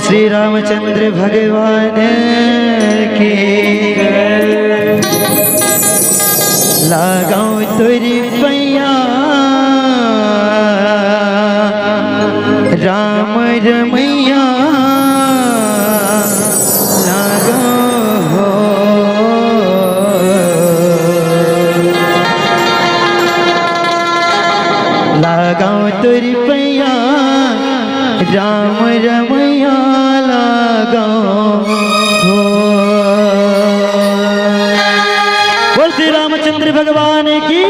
श्री रामचंद्र भगवान की लगाऊं तुरी पैया राम रमैया लगाऊं तुरी पैया राम रमैया लगाऊं। बोल श्री रामचंद्र भगवान की।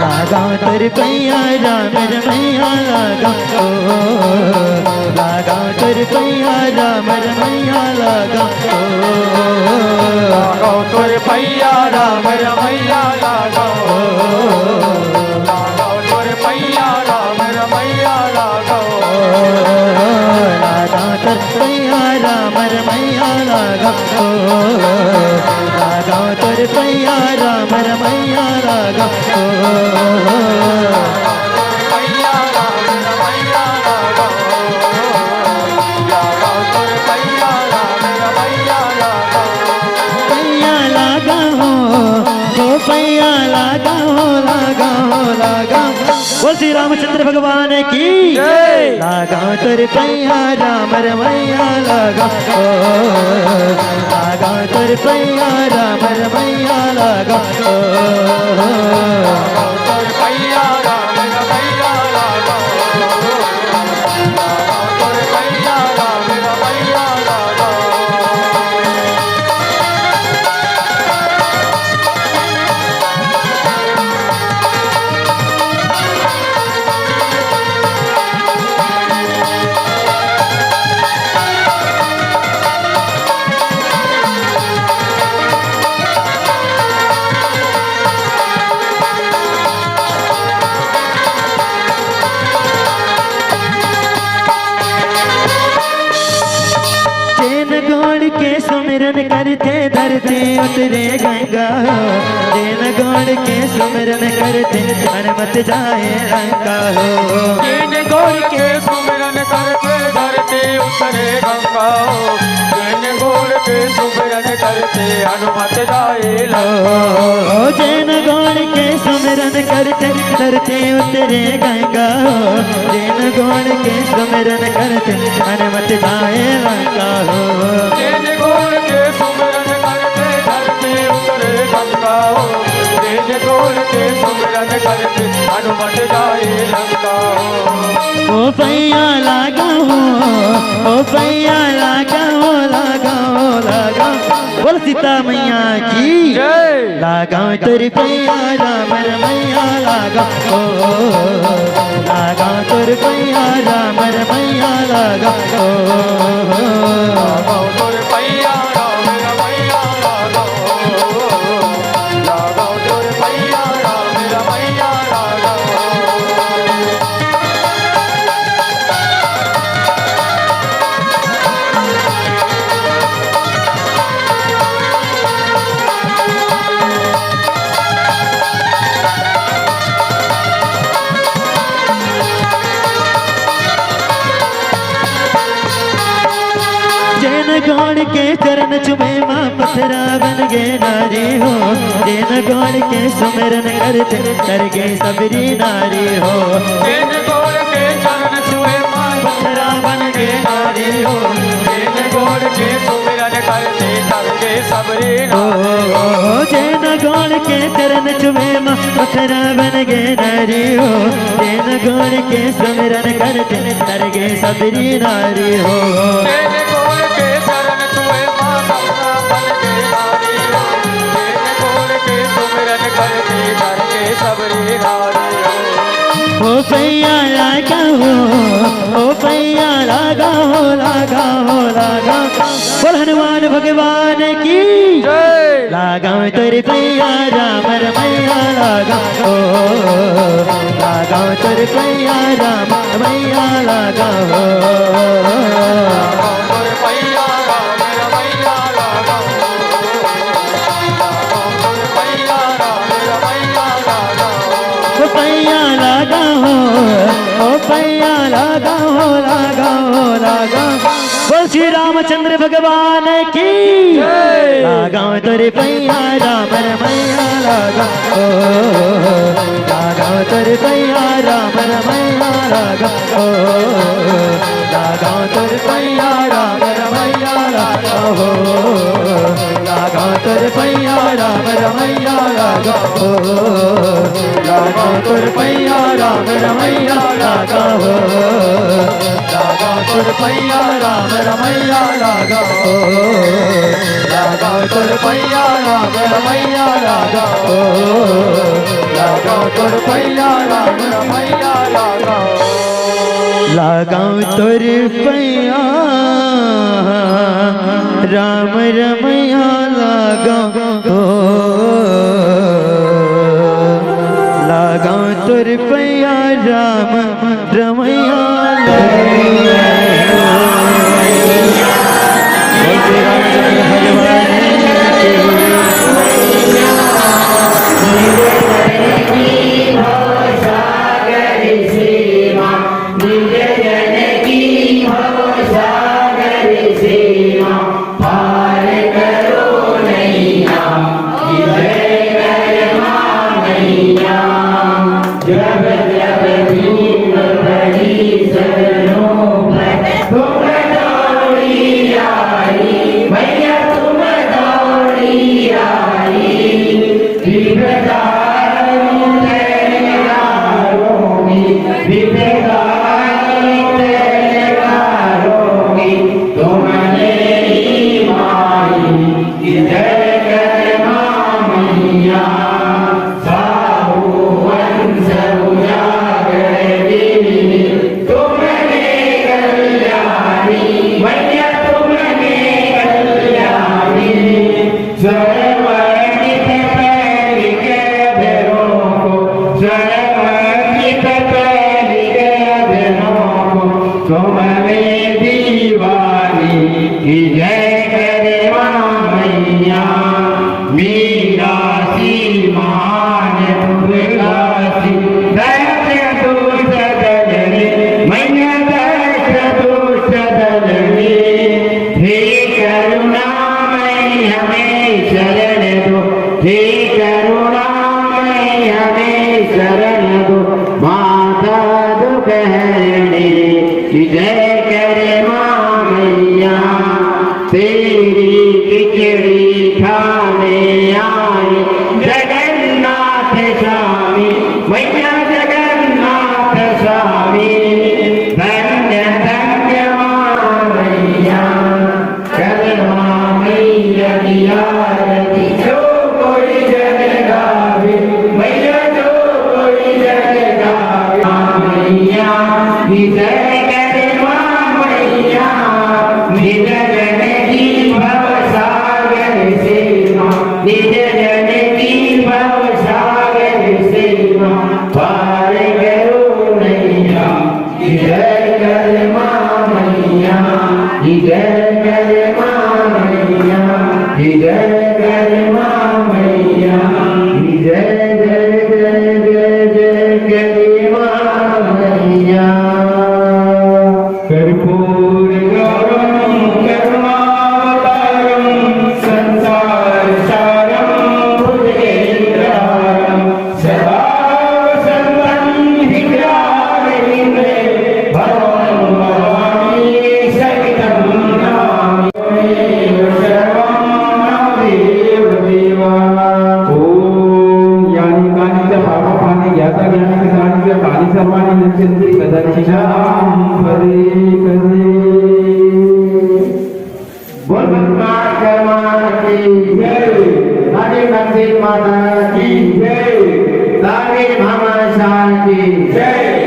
लगाऊं तुर पैया राम रमैया लगाऊं, लगाऊं तुर पैया राम रमैया लगाऊं, लगाऊं तुर पैया राम रमैया लगाऊं, लगाऊं तुर पैया राम रमैया लगाऊं, लगाऊं तुर पैया राम रमैया लगाऊं, लगाऊं तुर पैया राम रमैया लगाऊं। पैया लगाओ लगाओ लगाओ। बोल श्री रामचंद्र भगवान की। लगाओ तुर पैया राम रमैया लगाओ, लगाओ तुर पैया राम रमैया लगाओ, लगाऊं तुर पैया राम रमैया लगाऊं, लगाऊं तुर पैया राम रमैया लगाऊं। के सुमिरन करते धरती उतरे गंगा, जैन गौड़ के सुमिरन करते हनुमत जाए लंका हो, जैन गौड़ के सुमिरन करते धरती उतरे गंगा हो, जैन गौड़ के सुमिरन करते हनुमत जाए लंका हो, जैन गौड़ के सुमिरन करते धरती उतरे गंगा हो, जैन गौड़ के सुमिरन करते हनुमत जाए लंका हो, जैन गौड़ के सुमिरन करते धरती उतरे गंगा हो, जैन गौड़ के सुमिरन करते हनुमत जाए लंका हो। ओ पैया लगाओ, ओ पैया लगाओ लगाओ लगाओ। बोल सीता मैया की। लगाओ तुर पैया राम रमैया लगाओ, लगाओ तुर पैया राम रमैया लगाओ, लगाऊं तुर पैया राम रमैया लगाऊं, लगाऊं तुर पैया राम रमैया लगाऊं। जैन गौड़ के चरण चुमे माँ पथरा बन गे नारी हो, जैन गौड़ के सुमिरन करते कर गे सबरी नारी हो, जैन गौड़ के चरण छुए माँ पथरा बन गे नारी हो, जैन गौड़ के सुमिरन करते कर गे सबरी नारी हो, जैन गौड़ के चरण चुमे माँ पथरा बन गे नारी हो, जैन गौड़ के सुमिरन करते कर गे सबरी नारी हो, जैन गौड़ के चरण छुए माँ पथरा बन गे नारी हो, जैन गौड़ के सुमिरन करते कर गे सबरी नारी हो। ओ पैया लगा हो, ओ पैया लगा हो, लगा हो, लगा। बोल हनुमान भगवान की जय। लगा तेरे पैया राम रमैया लगा हो, लगा तेरे पैया राम रमैया लगा हो। तोरे पैया राम रमैया लगा हो, तोरे पैया राम रमैया लगा हो। ओ पैया लगा हो, ओ पैया लगा हो, लगा हो, लगा। बोल श्री रामचंद्र भगवान की जय। लगा तेरे पैया राम रमैया लगा हो, लगा तेरे पैया राम रमैया लगा हो, लगा तेरे पैया राम रमैया लगा हो, लगा तेरे पैया राम रमैया लगा हो, लगा तेरे पैया राम रमैया लगा हो, लगा तेरे पैया राम रमैया लगा हो, लगा तेरे पैया राम रमैया लगा हो, लगा तेरे पैया राम रमैया लगा हो। लगाऊं तोर पैया राम रमैया लगाऊं हो, लगाऊं तोर पैया राम रमैया माता की जय, तारे मामा शाह की जय।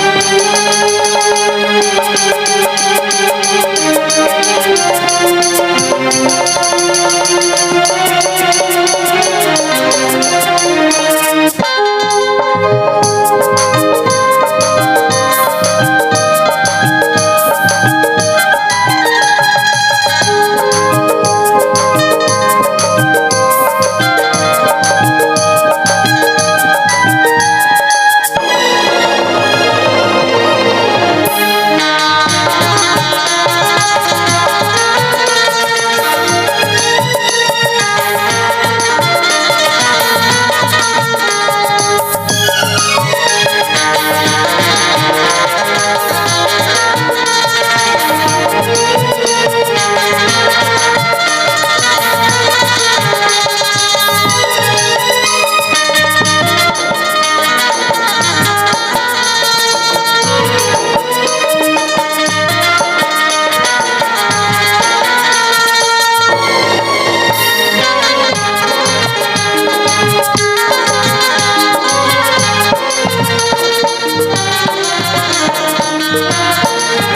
Thank you.